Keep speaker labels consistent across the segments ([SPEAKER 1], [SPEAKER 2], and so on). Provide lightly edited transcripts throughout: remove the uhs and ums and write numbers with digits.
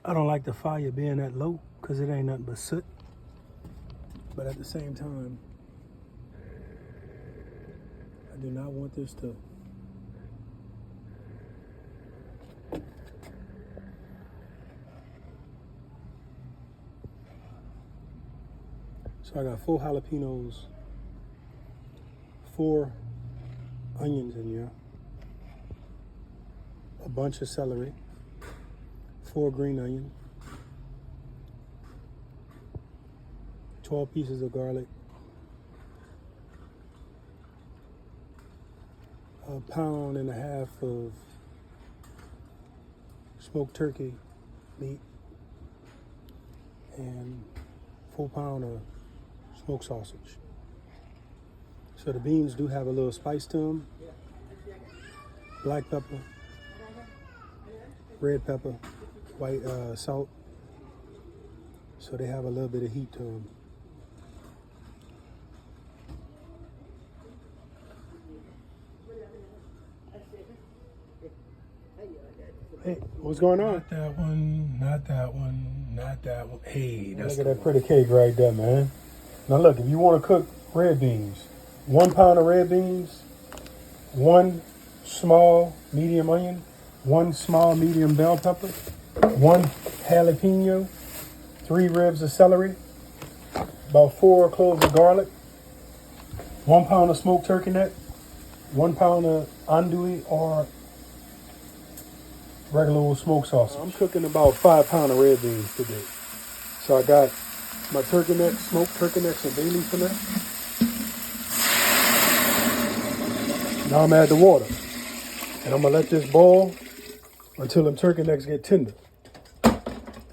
[SPEAKER 1] I don't like the fire being that low because it ain't nothing but soot. But at the same time, I do not want this to So I got 4 jalapenos, 4 onions in here, a bunch of celery, 4 green onion, 12 pieces of garlic, a pound and a half of smoked turkey meat, and 4 pounds of smoked sausage. So the beans do have a little spice to them. Black pepper, red pepper, white salt. So they have a little bit of heat to them. Hey, what's going on? Not that one, not that one, not that one. Hey, that's look at that pretty cake right there, man. Now look, if you want to cook red beans, 1 pound of red beans, 1 small medium onion, 1 small medium bell pepper, 1 jalapeno, 3 ribs of celery, about 4 cloves of garlic, 1 pound of smoked turkey neck, 1 pound of andouille or regular old smoked sausage. I'm cooking about 5 pounds of red beans today. So I got my turkey neck, smoked turkey necks and bay leaf in there. Now I'm add the water. And I'm gonna let this boil until them turkey necks get tender.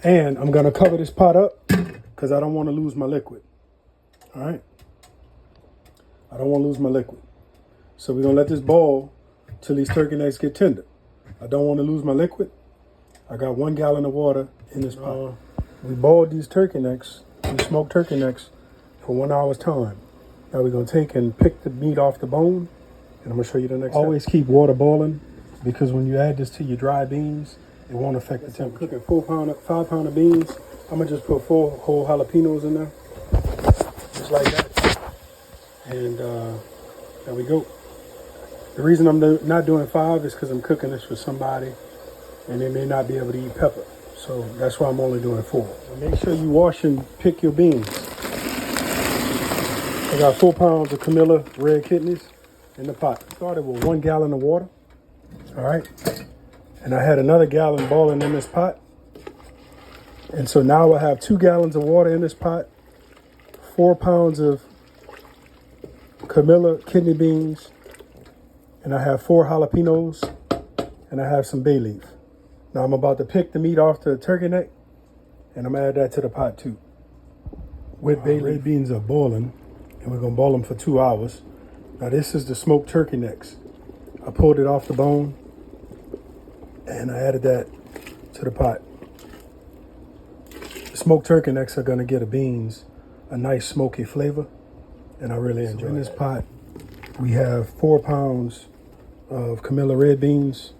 [SPEAKER 1] And I'm gonna cover this pot up because I don't want to lose my liquid. All right? I don't want to lose my liquid. So we're gonna let this boil till these turkey necks get tender. I don't want to lose my liquid. I got 1 gallon of water in this pot. We boiled these turkey necks, these smoked turkey necks, for 1 hour's time. Now we're going to take and pick the meat off the bone, and I'm going to show you the next Always step. Keep water boiling, because when you add this to your dry beans, it won't affect the temperature. I'm cooking 5 pound of beans. I'm going to just put 4 whole jalapenos in there, just like that. And there we go. The reason I'm not doing 5 is because I'm cooking this for somebody and they may not be able to eat pepper. So that's why I'm only doing 4. So make sure you wash and pick your beans. I got 4 pounds of Camilla red kidneys in the pot. Started with 1 gallon of water. All right. And I had another gallon boiling in this pot. And so now I have 2 gallons of water in this pot, 4 pounds of Camilla kidney beans, and I have 4 jalapenos, and I have some bay leaf. Now I'm about to pick the meat off the turkey neck, and I'm gonna add that to the pot too. With bay leaf. Red beans are boiling, and we're gonna boil them for 2 hours. Now this is the smoked turkey necks. I pulled it off the bone, and I added that to the pot. The smoked turkey necks are gonna give the beans a nice smoky flavor, and I really enjoy it. In this pot, we have 4 pounds of Camilla red beans.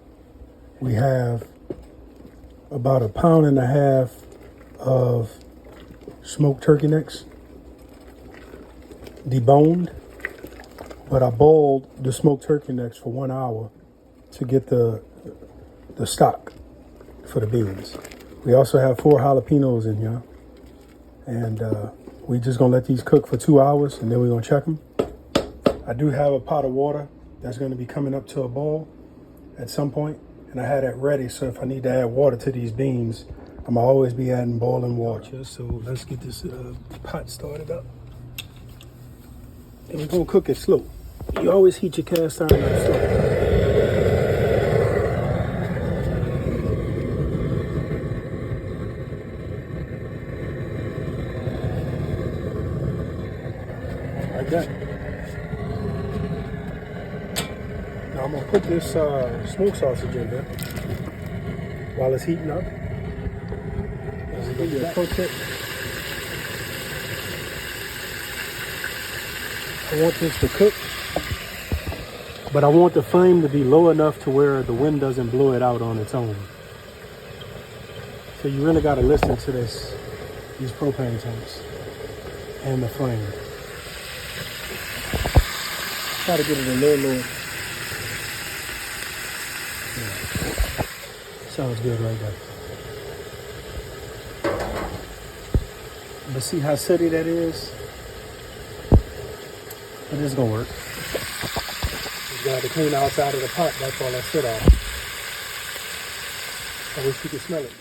[SPEAKER 1] We have about 1.5 pounds of smoked turkey necks, deboned, but I boiled the smoked turkey necks for 1 hour to get the stock for the beans. We also have 4 jalapenos in here, and we just gonna let these cook for 2 hours, and then we're gonna check them. I do have a pot of water that's going to be coming up to a boil at some point, and I had it ready, so if I need to add water to these beans, I'm going to always be adding boiling water. So let's get this pot started up. And we're going to cook it slow. You always heat your cast iron up slow. Like that. Now I'm gonna put this smoked sausage in there while it's heating up. As we get cooked it. I want this to cook, but I want the flame to be low enough to where the wind doesn't blow it out on its own. So you really got to listen to these propane tanks and the flame. Try to get it a little. Yeah. Sounds good right there. But see how steady that is? But it's gonna work. You got to clean the outside of the pot. That's all that shit off. I wish you could smell it.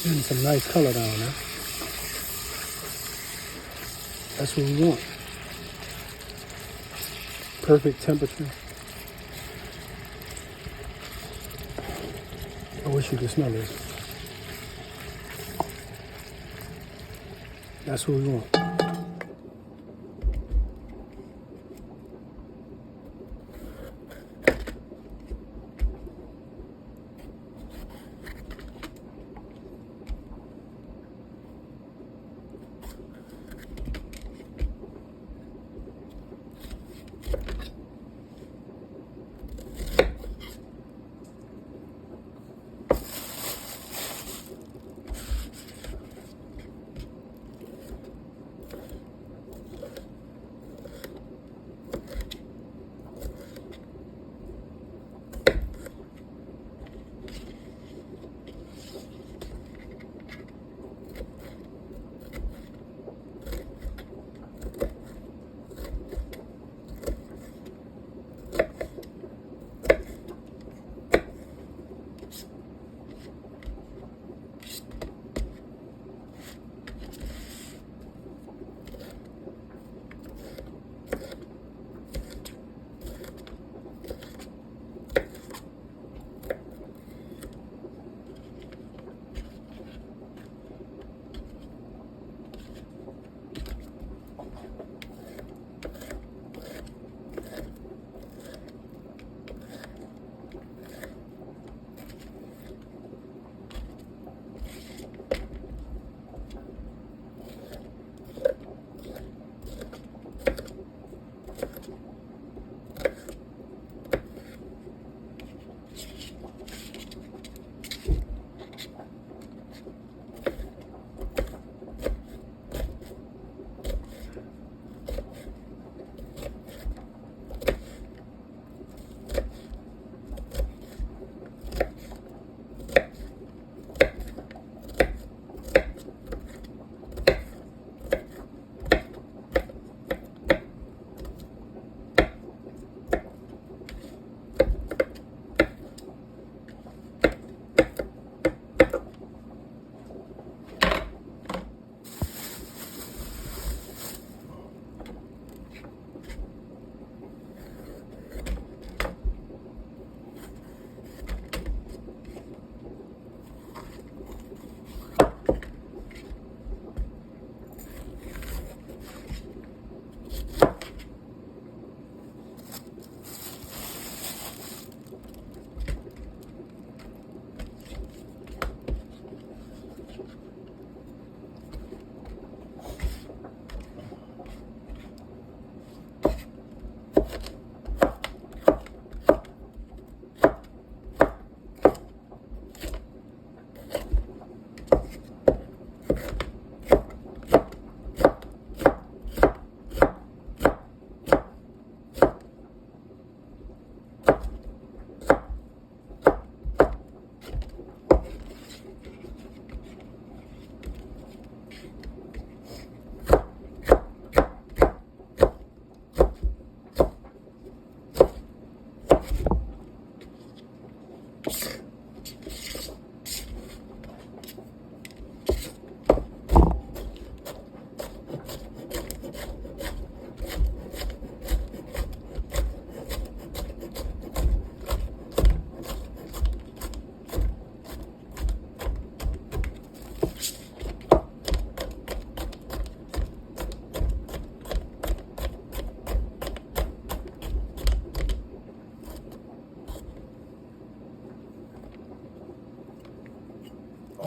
[SPEAKER 1] Getting some nice color down there. That's what we want. Perfect temperature. I wish you could smell this. That's what we want.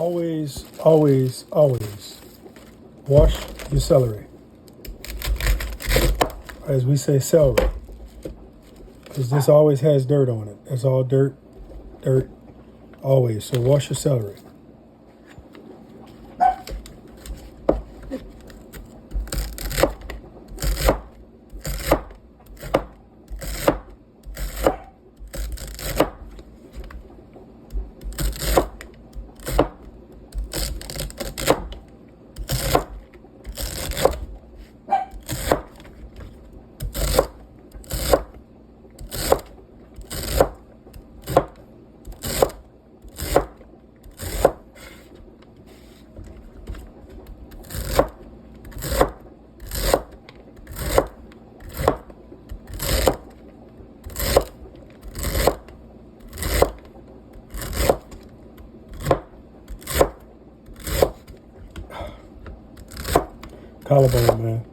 [SPEAKER 1] always, always, always wash your celery. As we say, celery. Because this always has dirt on it. It's all dirt, dirt, always. So wash your celery. Collarbone, man.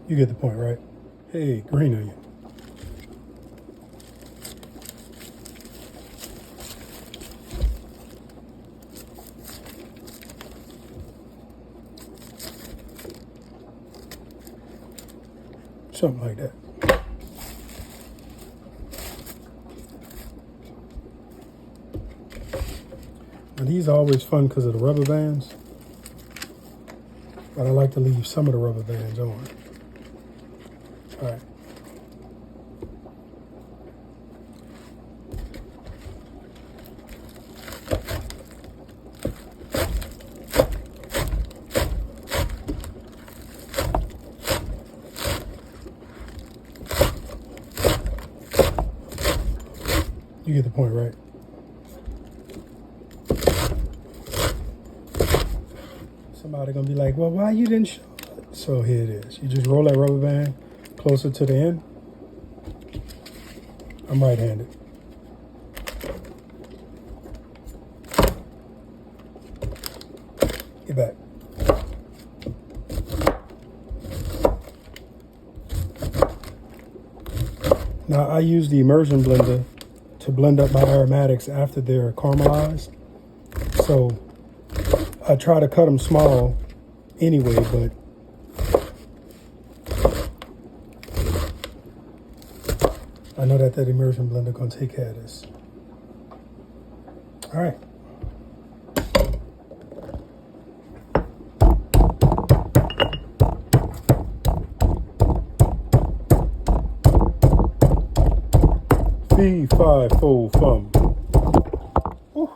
[SPEAKER 1] You get the point, right? Hey, green onion. Something like that. And these are always fun because of the rubber bands. But I like to leave some of the rubber bands on. All right. You get the point, right? Somebody gonna be like, well, why you didn't show it? So here it is. You just roll that rubber band closer to the end. I'm right-handed. Get back. Now I use the immersion blender to blend up my aromatics after they're caramelized. So I try to cut them small anyway, but I know that immersion blender gonna take care of this. All right. Fee, fi, fo, fum. Ooh.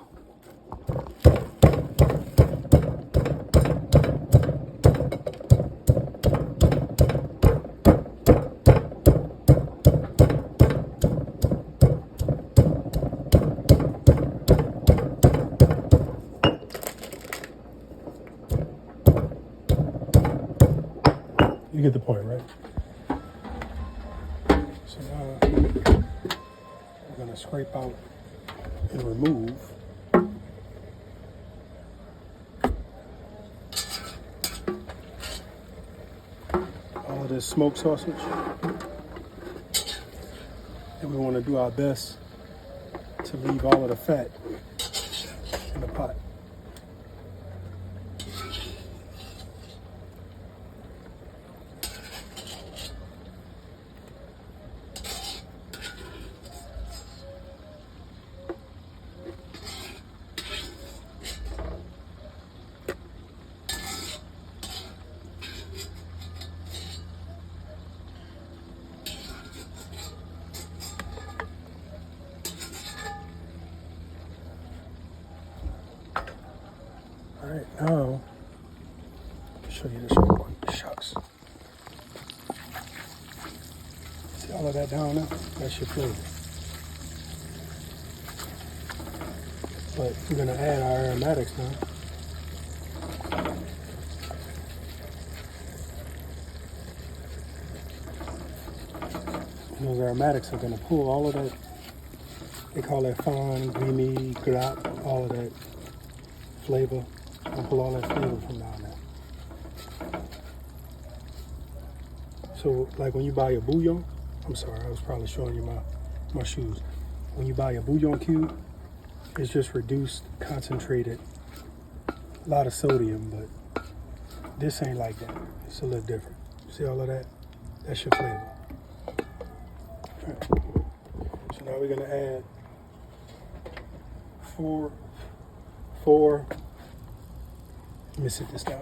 [SPEAKER 1] You get the point, right? So now we're going to scrape out and remove all of this smoked sausage. And we want to do our best to leave all of the fat in the pot. All right, now I'll show you this real quick. Shucks. See all of that down there? That's your flavor. But we're going to add our aromatics now. And those aromatics are going to pull all of that, they call that fine, creamy, glop, all of that flavor. I'll pull all that flavor from down there. So like when you buy a bouillon, I'm sorry, I was probably showing you my shoes. When you buy a bouillon cube, it's just reduced, concentrated, a lot of sodium, but this ain't like that. It's a little different. See all of that? That's your flavor. All right. So now we're gonna add four. Let me sit this down.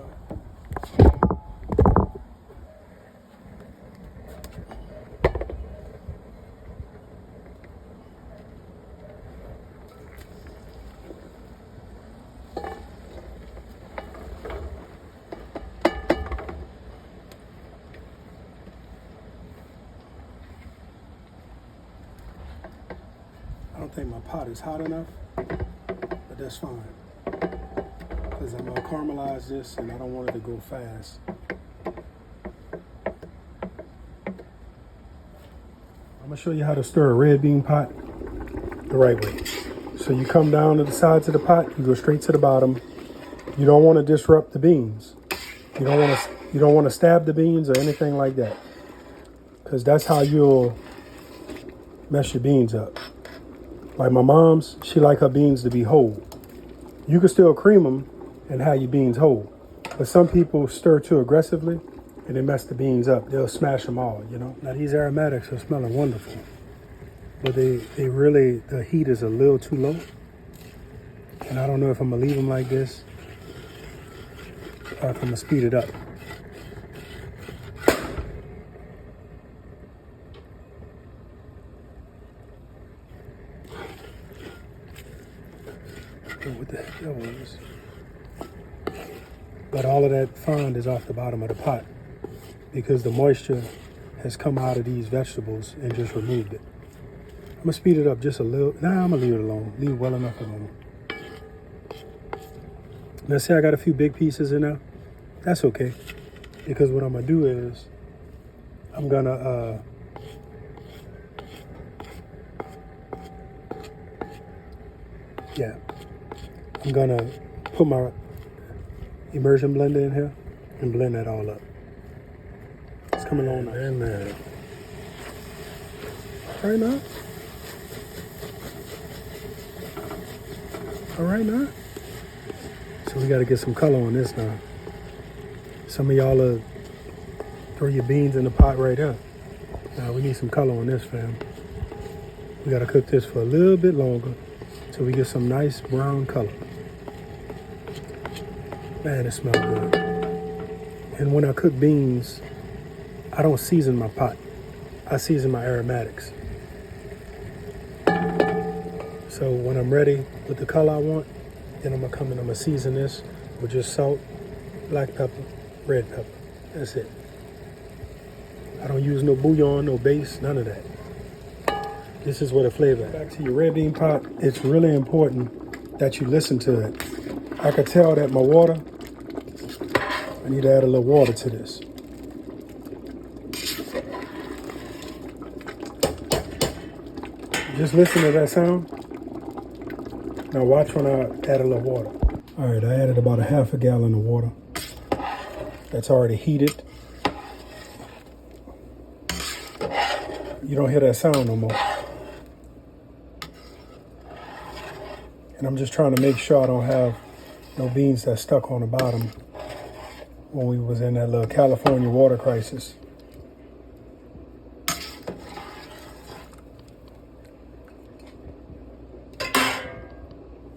[SPEAKER 1] I don't think my pot is hot enough, but that's fine. Because I'm gonna caramelize this and I don't want it to go fast. I'm gonna show you how to stir a red bean pot the right way. So you come down to the sides of the pot, you go straight to the bottom. You don't want to disrupt the beans. You don't want to stab the beans or anything like that. Because that's how you'll mess your beans up. Like my mom's, she like her beans to be whole. You can still cream them and have your beans whole. But some people stir too aggressively and they mess the beans up. They'll smash them all, you know. Now these aromatics are smelling wonderful. But they really, the heat is a little too low. And I don't know if I'm gonna leave them like this or if I'm gonna speed it up. What the heck that was? But all of that fond is off the bottom of the pot because the moisture has come out of these vegetables and just removed it. I'm gonna speed it up just a little. Nah, I'm gonna leave it alone. Leave it well enough alone. Now see, I got a few big pieces in there. That's okay, because what I'm gonna do is I'm gonna I'm gonna put my immersion blender in here and blend that all up. It's coming along now. Man. All right now. All right now. So we got to get some color on this now. Some of y'all throw your beans in the pot right here. Now we need some color on this, fam. We got to cook this for a little bit longer till we get some nice brown color. Man, it smells good. And when I cook beans, I don't season my pot. I season my aromatics. So when I'm ready with the color I want, then I'm gonna come and I'm gonna season this with just salt, black pepper, red pepper. That's it. I don't use no bouillon, no base, none of that. This is where the flavor is. Back to your red bean pot, it's really important that you listen to it. I could tell that my water, I need to add a little water to this. Just listen to that sound. Now watch when I add a little water. All right, I added about a half a gallon of water. That's already heated. You don't hear that sound no more. And I'm just trying to make sure I don't have no beans that's stuck on the bottom when we was in that little California water crisis.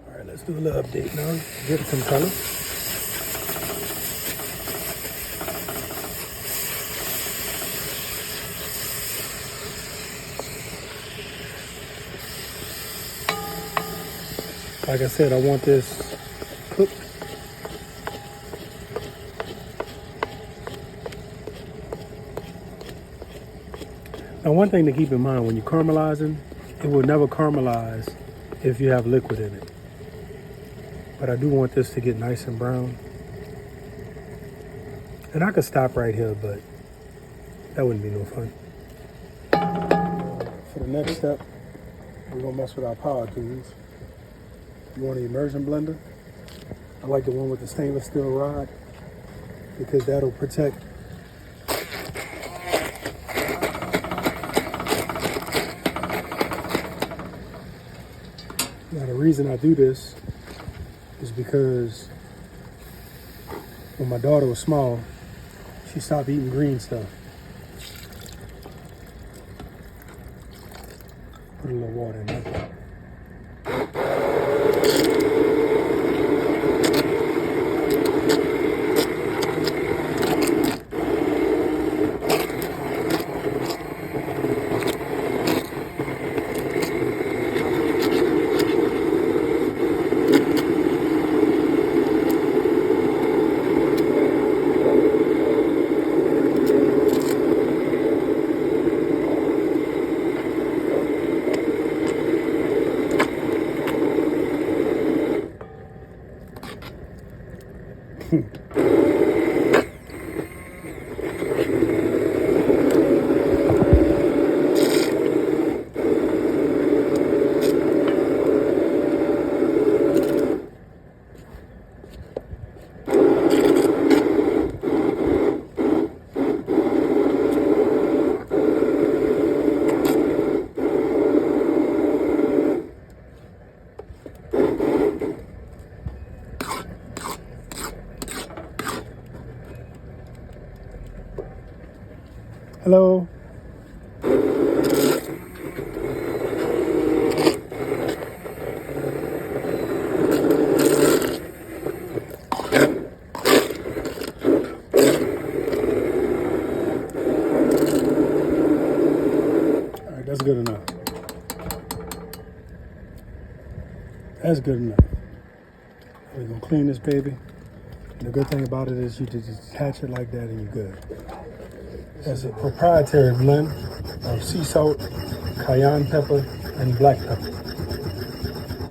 [SPEAKER 1] All right, let's do a little update now. Get some color. Like I said, I want this cooked. Now, one thing to keep in mind when you're caramelizing, it will never caramelize if you have liquid in it. But I do want this to get nice and brown. And I could stop right here, but that wouldn't be no fun. For the next step, we're gonna mess with our power tools. You want an immersion blender? I like the one with the stainless steel rod because that'll protect reason I do this is because when my daughter was small, she stopped eating green stuff. Put a little water in there. Hello. All right, that's good enough. That's good enough. We're gonna clean this baby. And the good thing about it is you just detach it like that and you're good. That's a proprietary blend of sea salt, cayenne pepper, and black pepper.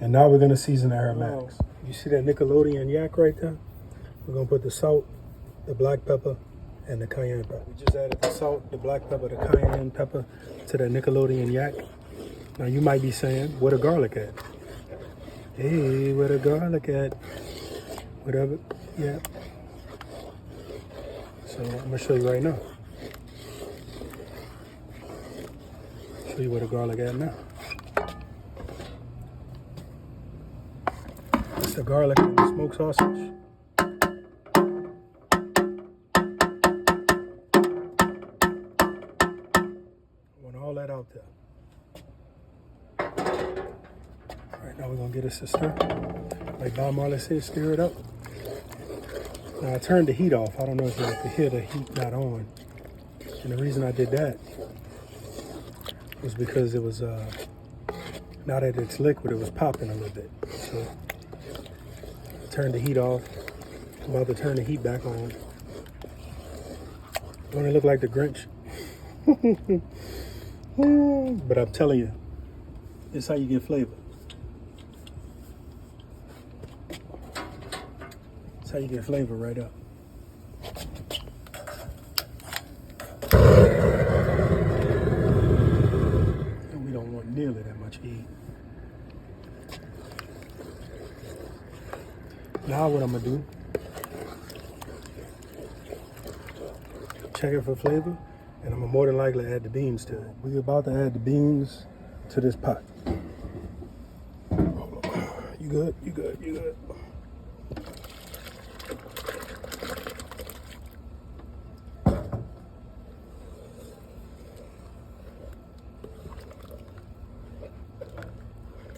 [SPEAKER 1] And now we're gonna season the aromatics. You see that Nickelodeon yak right there? We're gonna put the salt, the black pepper, and the cayenne pepper. We just added the salt, the black pepper, the cayenne pepper to that Nickelodeon yak. Now you might be saying, where the garlic at? Hey, where the garlic at? Whatever, yeah. So I'm gonna show you right now. Show you where the garlic at now. It's the garlic and the smoked sausage. I want all that out there. All right, now we're gonna get this to stir. Like Bob Marley said, stir it up. Now I turned the heat off. I don't know if you can hear the heat not on. And the reason I did that was because it was, now that it's liquid, it was popping a little bit. So I turned the heat off. I'm about to turn the heat back on. Don't it look like the Grinch? But I'm telling you, it's how you get flavor. It's how you get flavor right up. And we don't want nearly that much heat. Now what I'm gonna do, check it for flavor, and I'm gonna more than likely add the beans to it. We're about to add the beans to this pot. Hold on. You good? You good? You good?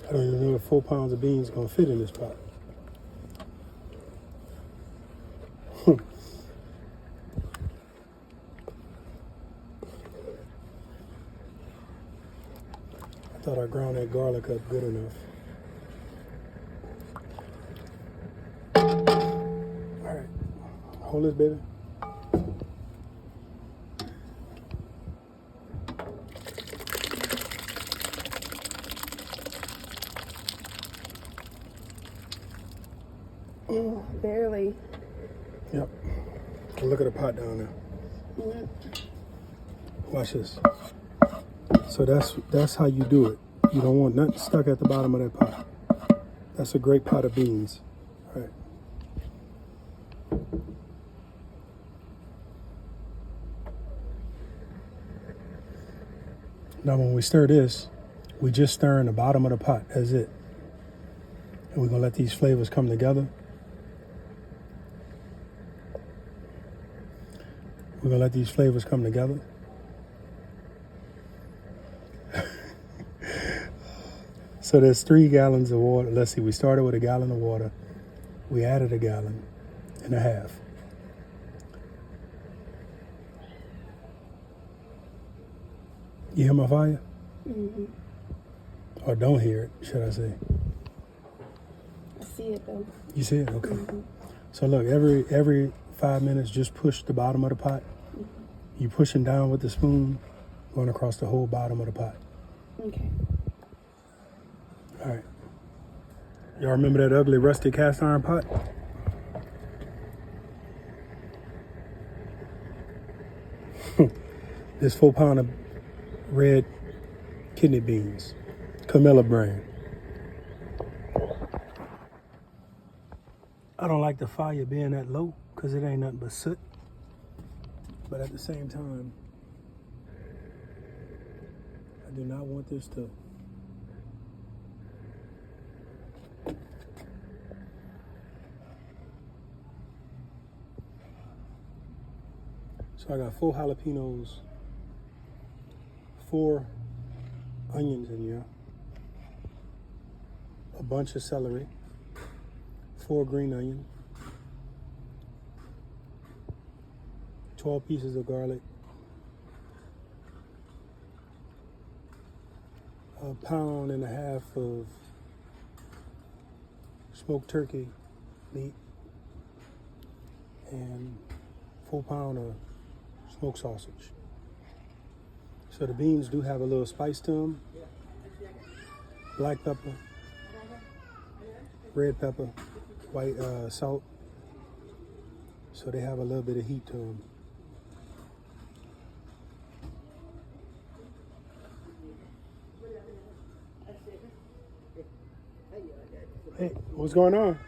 [SPEAKER 1] I don't even know if 4 pounds of beans gonna fit in this pot. I thought I ground that garlic up good enough. All right, hold this, baby.
[SPEAKER 2] Oh, barely.
[SPEAKER 1] Yep. Look at the pot down there. Watch this. So that's how you do it. You don't want nothing stuck at the bottom of that pot. That's a great pot of beans. All right. Now when we stir this, we just stir in the bottom of the pot. That's it. And we're gonna let these flavors come together. We're gonna let these flavors come together. So there's 3 gallons of water. Let's see, we started with a gallon of water. We added a gallon and a half. You hear my fire?
[SPEAKER 2] Mm-hmm.
[SPEAKER 1] Or don't hear it, should I say?
[SPEAKER 2] I see it though.
[SPEAKER 1] You see it? Okay.
[SPEAKER 2] Mm-hmm.
[SPEAKER 1] So look, every 5 minutes, just push the bottom of the pot.
[SPEAKER 2] Mm-hmm.
[SPEAKER 1] You pushing down with the spoon, going across the whole bottom of the pot.
[SPEAKER 2] Okay.
[SPEAKER 1] All right. Y'all remember that ugly rusty cast iron pot? This 4 pound of red kidney beans, Camilla brand. I don't like the fire being that low because it ain't nothing but soot. But at the same time, I do not want this to So I got 4 jalapenos, 4 onions in here, a bunch of celery, 4 green onion, 12 pieces of garlic, a pound and a half of smoked turkey meat, and 4 pounds of smoked sausage. So the beans do have a little spice to them. Black pepper, red pepper, white salt. So they have a little bit of heat to them. Hey, what's going on?